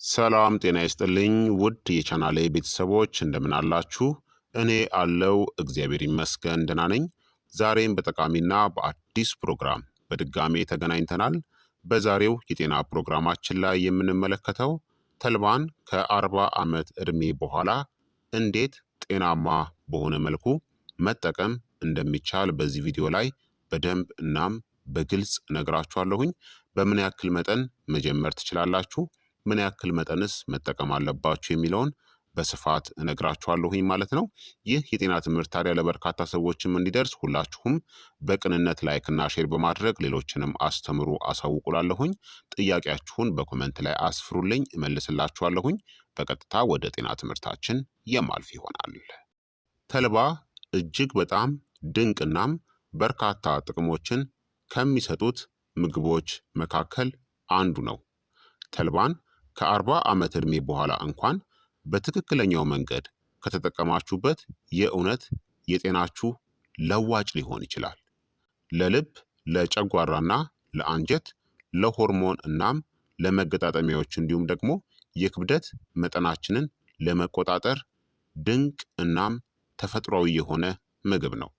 ሰላም ጤና ይስጥልኝ ውድ የቻናሌ ቤተሰቦች እንደምን አላችሁ? እኔ አለው እግዚአብሔር ይመስገን ደህና ነኝ። ዛሬም በጠቃሚና በአዲስ ፕሮግራም በድጋሜ ተገናኝተናል። በዛሬው የጤና ፕሮግራማችን ላይ የምንመለከተው ተልባን ከ40 ዓመት ዕድሜ በኋላ እንዴት ጤናማ በሆነ መልኩ መጠቀም እንደሚቻል በዚህ ቪዲዮ ላይ በደንብ እናም በግልጽ እነግራችኋለሁኝ። በምን ያክል መጠን መጀመር ትችላላችሁ፣ ምን ያክል መጠንስ መጠቀም አለባችሁ የሚለውን በስፋት እነግራችኋለሁኝ ማለት ነው። ይህ የጤና ትምህርት ታዲያ ለበርካታ ሰዎችም እንዲደርስ ሁላችሁም በቅንነት ላይክና ሼር በማድረግ ሌሎችንም አስተምሩ አሳውቁላለሁኝ። ጥያቄያችሁን በኮመንት ላይ አስፍሩልኝ፣ እመልስላችኋለሁኝ። በቀጥታ ወደ ጤና ትምህርታችን የማልፍ ይሆናል። ተልባ እጅግ በጣም ድንቅናም በርካታ ጥቅሞችን ከሚሰጡት ምግቦች መካከል አንዱ ነው። ተልባን ከ40 ዓመት ዕድሜ በኋላ እንኳን በትክክለኛው መንገድ ከተጠቀማችሁበት የእውነት የጤናችሁ ለዋጭ ሊሆን ይችላል። ለልብ፣ ለጨጓራና ለአንጀት፣ ለሆርሞን እናም ለመገጣጠሚያዎች እንዲሁም ደግሞ የክብደት መጠናችንን ለመቆጣጠር ድንቅ እናም ተፈጥሯዊ የሆነ ምግብ ነው።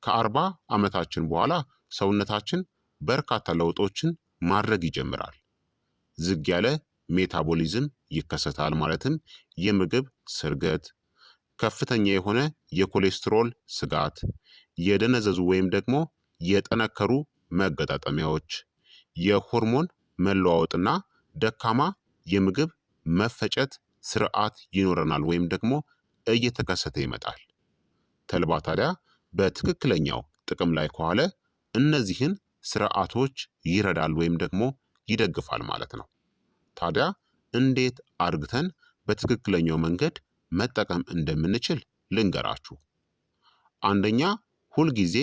ከ40 ዓመታችን በኋላ ሰውነታችን በርካታ ለውጦችን ማድረግ ይጀምራል። ዝግ ያለ ሜታቦሊዝም ይከሰታል። ማለትም የምግብ ስርገት፣ ከፍተኛ የሆነ የኮሌስትሮል ስጋት፣ የደነዘዙ ወይም ደግሞ የጠነከሩ መገጣጠሚያዎች፣ የሆርሞን መለዋወጥና ደካማ የምግብ መፈጨት ስርዓት ይኖረናል ወይም ደግሞ እየተከሰተ ይመጣል። ተልባ ታዲያ በትክክለኛው ጥቅም ላይ ከዋለ እነዚህን ስርዓቶች ይረዳል ወይም ደግሞ ይደግፋል ማለት ነው። ታዲያ እንዴት አርግተን በትክክለኛው መንገድ መጠቀም እንደምንችል ልንገራችሁ። አንደኛ፣ ሁልጊዜ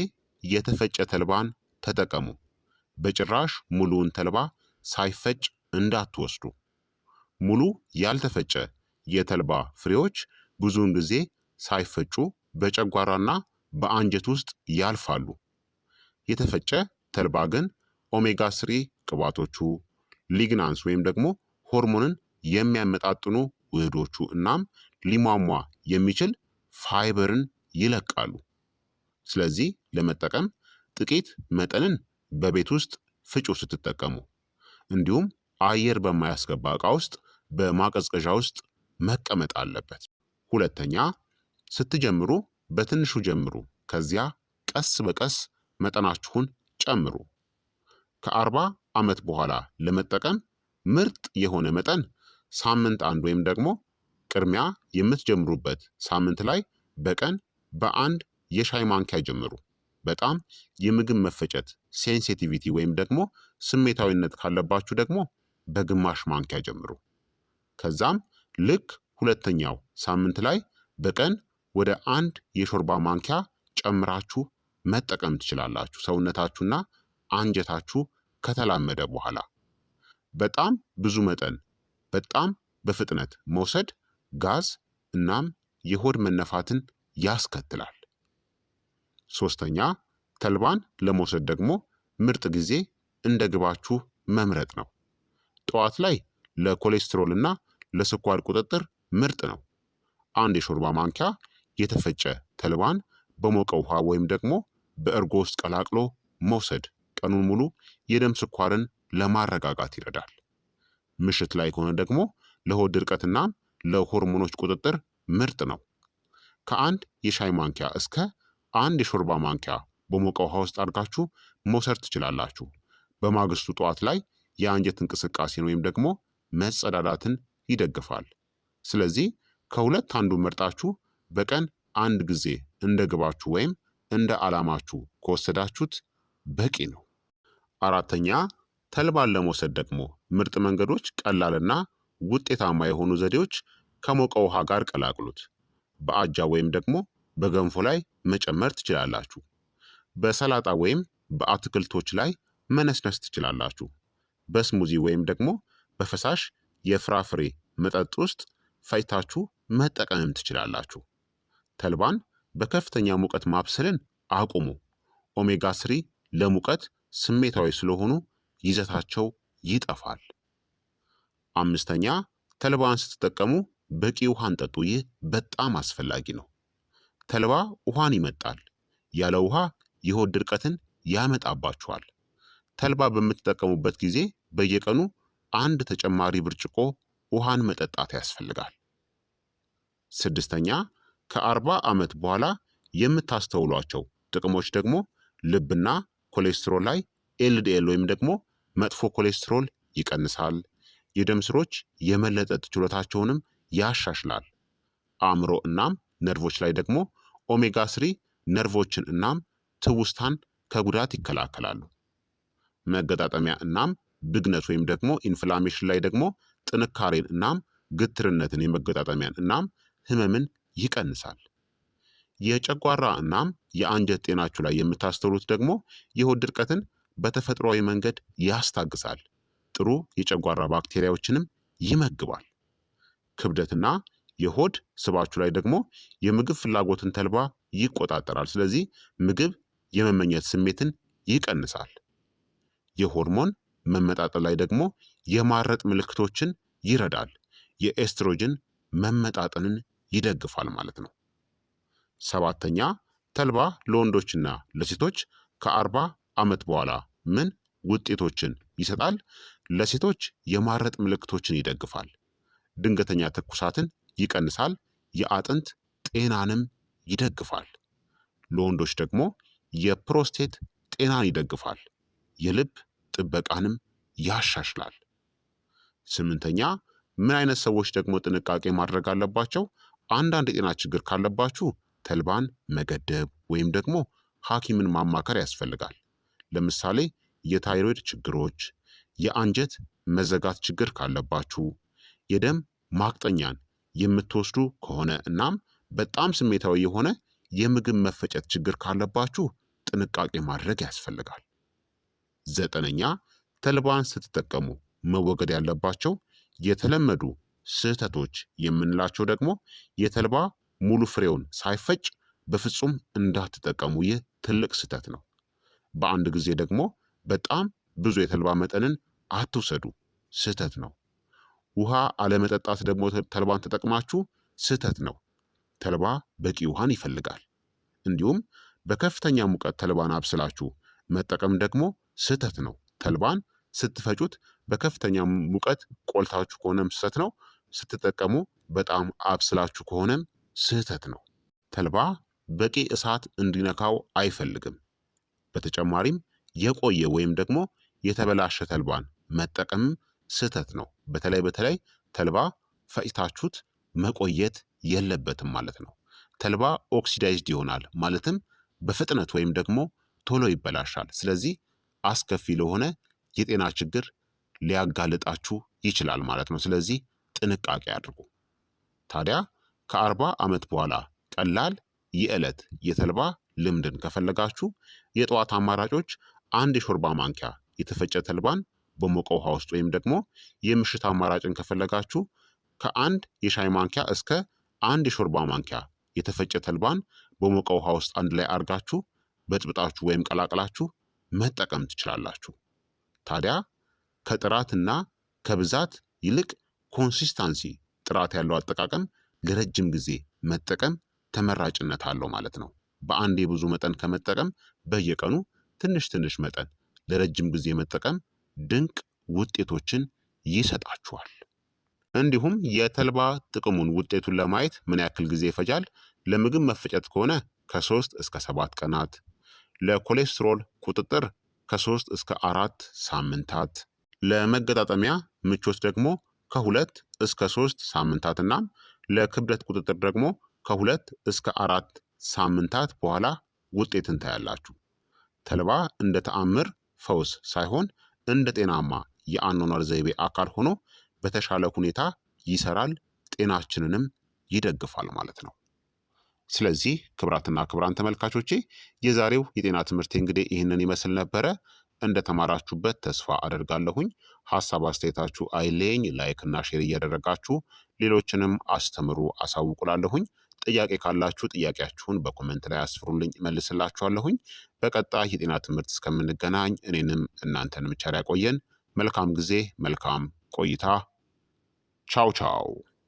የተፈጨ ተልባን ተጠቀሙ። በጭራሽ ሙሉውን ተልባ ሳይፈጭ እንዳትወስዱ። ሙሉ ያልተፈጨ የተልባ ፍሬዎች ብዙውን ጊዜ ሳይፈጩ በጨጓራና በአንጀት ውስጥ ያልፋሉ። የተፈጨ ተልባ ግን ኦሜጋ ስሪ ቅባቶቹ፣ ሊግናንስ ወይም ደግሞ ሆርሞንን የሚያመጣጥኑ ውህዶቹ እናም ሊሟሟ የሚችል ፋይበርን ይለቃሉ። ስለዚህ ለመጠቀም ጥቂት መጠንን በቤት ውስጥ ፍጩ ስትጠቀሙ፣ እንዲሁም አየር በማያስገባ ዕቃ ውስጥ በማቀዝቀዣ ውስጥ መቀመጥ አለበት። ሁለተኛ፣ ስትጀምሩ በትንሹ ጀምሩ፣ ከዚያ ቀስ በቀስ መጠናችሁን ጨምሩ። ከ40 ዓመት በኋላ ለመጠቀም ምርጥ የሆነ መጠን ሳምንት አንድ ወይም ደግሞ ቅድሚያ የምትጀምሩበት ሳምንት ላይ በቀን በአንድ የሻይ ማንኪያ ጀምሩ። በጣም የምግብ መፈጨት ሴንሲቲቪቲ ወይም ደግሞ ስሜታዊነት ካለባችሁ ደግሞ በግማሽ ማንኪያ ጀምሩ። ከዛም ልክ ሁለተኛው ሳምንት ላይ በቀን ወደ አንድ የሾርባ ማንኪያ ጨምራችሁ መጠቀም ትችላላችሁ፣ ሰውነታችሁና አንጀታችሁ ከተላመደ በኋላ። በጣም ብዙ መጠን በጣም በፍጥነት መውሰድ ጋዝ እናም የሆድ መነፋትን ያስከትላል። ሶስተኛ፣ ተልባን ለመውሰድ ደግሞ ምርጥ ጊዜ እንደ ግባችሁ መምረጥ ነው። ጠዋት ላይ ለኮሌስትሮል እና ለስኳር ቁጥጥር ምርጥ ነው። አንድ የሾርባ ማንኪያ የተፈጨ ተልባን በሞቀ ውሃ ወይም ደግሞ በእርጎ ውስጥ ቀላቅሎ መውሰድ ቀኑን ሙሉ የደም ስኳርን ለማረጋጋት ይረዳል። ምሽት ላይ ከሆነ ደግሞ ለሆድ ድርቀትና ለሆርሞኖች ቁጥጥር ምርጥ ነው። ከአንድ የሻይ ማንኪያ እስከ አንድ የሾርባ ማንኪያ በሞቀ ውሃ ውስጥ አድርጋችሁ መውሰድ ትችላላችሁ። በማግስቱ ጠዋት ላይ የአንጀት እንቅስቃሴን ወይም ደግሞ መጸዳዳትን ይደግፋል። ስለዚህ ከሁለት አንዱ መርጣችሁ በቀን አንድ ጊዜ እንደ ግባችሁ ወይም እንደ ዓላማችሁ ከወሰዳችሁት በቂ ነው። አራተኛ፣ ተልባን ለመውሰድ ደግሞ ምርጥ መንገዶች ቀላልና ውጤታማ የሆኑ ዘዴዎች ከሞቀ ውሃ ጋር ቀላቅሉት። በአጃ ወይም ደግሞ በገንፎ ላይ መጨመር ትችላላችሁ። በሰላጣ ወይም በአትክልቶች ላይ መነስነስ ትችላላችሁ። በስሙዚ ወይም ደግሞ በፈሳሽ የፍራፍሬ መጠጥ ውስጥ ፈጭታችሁ መጠቀምም ትችላላችሁ። ተልባን በከፍተኛ ሙቀት ማብሰልን አቁሙ። ኦሜጋ ስሪ ለሙቀት ስሜታዊ ስለሆኑ ይዘታቸው ይጠፋል። 5ኛ ተልባን ስትጠቀሙ በቂ ውሃን ጠጡ። ይህ በጣም አስፈላጊ ነው። ተልባ ውሃን ይመጣል። ያለ ውሃ የሆድ ድርቀትን ያመጣባችኋል። ተልባ በምትጠቀሙበት ጊዜ በየቀኑ አንድ ተጨማሪ ብርጭቆ ውሃን መጠጣት ያስፈልጋል። 6ኛ ከ40 ዓመት በኋላ የምታስተውሏቸው ጥቅሞች ደግሞ ልብና ኮሌስትሮል ላይ ኤልዲኤል ወይም ደግሞ መጥፎ ኮሌስትሮል ይቀንሳል። የደም ስሮች የመለጠጥ ችሎታቸውንም ያሻሽላል። አእምሮ እናም ነርቮች ላይ ደግሞ ኦሜጋ ስሪ ነርቮችን እናም ትውስታን ከጉዳት ይከላከላሉ። መገጣጠሚያ እናም ብግነት ወይም ደግሞ ኢንፍላሜሽን ላይ ደግሞ ጥንካሬን እናም ግትርነትን የመገጣጠሚያን እናም ህመምን ይቀንሳል። የጨጓራ እናም የአንጀት ጤናችሁ ላይ የምታስተውሉት ደግሞ የሆድ ድርቀትን በተፈጥሯዊ መንገድ ያስታግሳል። ጥሩ የጨጓራ ባክቴሪያዎችንም ይመግባል። ክብደትና የሆድ ስባችሁ ላይ ደግሞ የምግብ ፍላጎትን ተልባ ይቆጣጠራል። ስለዚህ ምግብ የመመኘት ስሜትን ይቀንሳል። የሆርሞን መመጣጠን ላይ ደግሞ የማረጥ ምልክቶችን ይረዳል። የኤስትሮጅን መመጣጠንን ይደግፋል ማለት ነው። 7ኛ ተልባ ለወንዶችና ለሴቶች ከ40 ዓመት በኋላ ምን ውጤቶችን ይሰጣል? ለሴቶች የማረጥ ምልክቶችን ይደግፋል። ድንገተኛ ትኩሳትን ይቀንሳል። የአጥንት ጤናንም ይደግፋል። ለወንዶች ደግሞ የፕሮስቴት ጤናን ይደግፋል። የልብ ጥበቃንም ያሻሽላል። 8ኛ ምን አይነት ሰዎች ደግሞ ጥንቃቄ ማድረግ አለባቸው? አንዳንድ የጤና ችግር ካለባችሁ ተልባን መገደብ ወይም ደግሞ ሐኪምን ማማከር ያስፈልጋል። ለምሳሌ የታይሮይድ ችግሮች፣ የአንጀት መዘጋት ችግር ካለባችሁ፣ የደም ማቅጠኛን የምትወስዱ ከሆነ እናም በጣም ስሜታዊ የሆነ የምግብ መፈጨት ችግር ካለባችሁ ጥንቃቄ ማድረግ ያስፈልጋል። 9ኛ ተልባን ስትጠቀሙ መወገድ ያለባቸው የተለመዱ ስህተቶች የምንላቸው ደግሞ የተልባ ሙሉ ፍሬውን ሳይፈጭ በፍጹም እንዳትጠቀሙ። ይህ ትልቅ ስህተት ነው። በአንድ ጊዜ ደግሞ በጣም ብዙ የተልባ መጠንን አትውሰዱ። ስህተት ነው። ውሃ አለመጠጣት ደግሞ ተልባን ተጠቅማችሁ ስህተት ነው። ተልባ በቂ ውሃን ይፈልጋል። እንዲሁም በከፍተኛ ሙቀት ተልባን አብስላችሁ መጠቀም ደግሞ ስህተት ነው። ተልባን ስትፈጩት በከፍተኛ ሙቀት ቆልታችሁ ከሆነም ስህተት ነው። ስትጠቀሙ በጣም አብስላችሁ ከሆነም ስህተት ነው። ተልባ በቂ እሳት እንዲነካው አይፈልግም። በተጨማሪም የቆየ ወይም ደግሞ የተበላሸ ተልባን መጠቀምም ስህተት ነው። በተለይ ተልባ ፈጭታችሁት መቆየት የለበትም ማለት ነው። ተልባ ኦክሲዳይዝድ ይሆናል ማለትም በፍጥነት ወይም ደግሞ ቶሎ ይበላሻል። ስለዚህ አስከፊ ለሆነ የጤና ችግር ሊያጋልጣችሁ ይችላል ማለት ነው። ስለዚህ ጥንቃቄ አድርጉ። ታዲያ ከ40 ዓመት በኋላ ቀላል የዕለት የተልባ ልምድን ከፈለጋችሁ የጠዋት አማራጮች አንድ የሾርባ ማንኪያ የተፈጨ ተልባን በሞቀ ውሃ ውስጥ ወይም ደግሞ የምሽት አማራጭን ከፈለጋችሁ ከአንድ የሻይ ማንኪያ እስከ አንድ የሾርባ ማንኪያ የተፈጨ ተልባን በሞቀ ውሃ ውስጥ አንድ ላይ አድርጋችሁ በጥብጣችሁ ወይም ቀላቅላችሁ መጠቀም ትችላላችሁ። ታዲያ ከጥራትና ከብዛት ይልቅ ኮንሲስታንሲ ጥራት ያለው አጠቃቀም ለረጅም ጊዜ መጠቀም ተመራጭነት አለው ማለት ነው። በአንድ የብዙ መጠን ከመጠቀም በየቀኑ ትንሽ ትንሽ መጠን ለረጅም ጊዜ መጠቀም ድንቅ ውጤቶችን ይሰጣችኋል። እንዲሁም የተልባ ጥቅሙን ውጤቱን ለማየት ምን ያክል ጊዜ ይፈጃል? ለምግብ መፈጨት ከሆነ ከ3 እስከ 7 ቀናት፣ ለኮሌስትሮል ቁጥጥር ከ3 እስከ 4 ሳምንታት፣ ለመገጣጠሚያ ምቾት ደግሞ ከ2 እስከ 3 ሳምንታት እና ለክብደት ቁጥጥር ደግሞ ከ2 እስከ 4 ሳምንታት በኋላ ውጤትን ታያላችሁ። ተልባ እንደ ተአምር ፈውስ ሳይሆን እንደ ጤናማ የአኗኗር ዘይቤ አካል ሆኖ በተሻለ ሁኔታ ይሰራል፣ ጤናችንንም ይደግፋል ማለት ነው። ስለዚህ ክቡራትና ክቡራን ተመልካቾቼ የዛሬው የጤና ትምህርት እንግዲህ ይህንን ይመስል ነበረ። እንደተማራችሁበት ተስፋ አደርጋለሁኝ። ሀሳብ አስተያየታችሁ አይለየኝ። ላይክ እና ሼር እያደረጋችሁ ሌሎችንም አስተምሩ አሳውቁላለሁኝ። ጥያቄ ካላችሁ ጥያቄያችሁን በኮመንት ላይ አስፍሩልኝ፣ እመልስላችኋለሁኝ። በቀጣይ የጤና ትምህርት እስከምንገናኝ እኔንም እናንተንም ቸር ያቆየን። መልካም ጊዜ፣ መልካም ቆይታ። ቻው ቻው።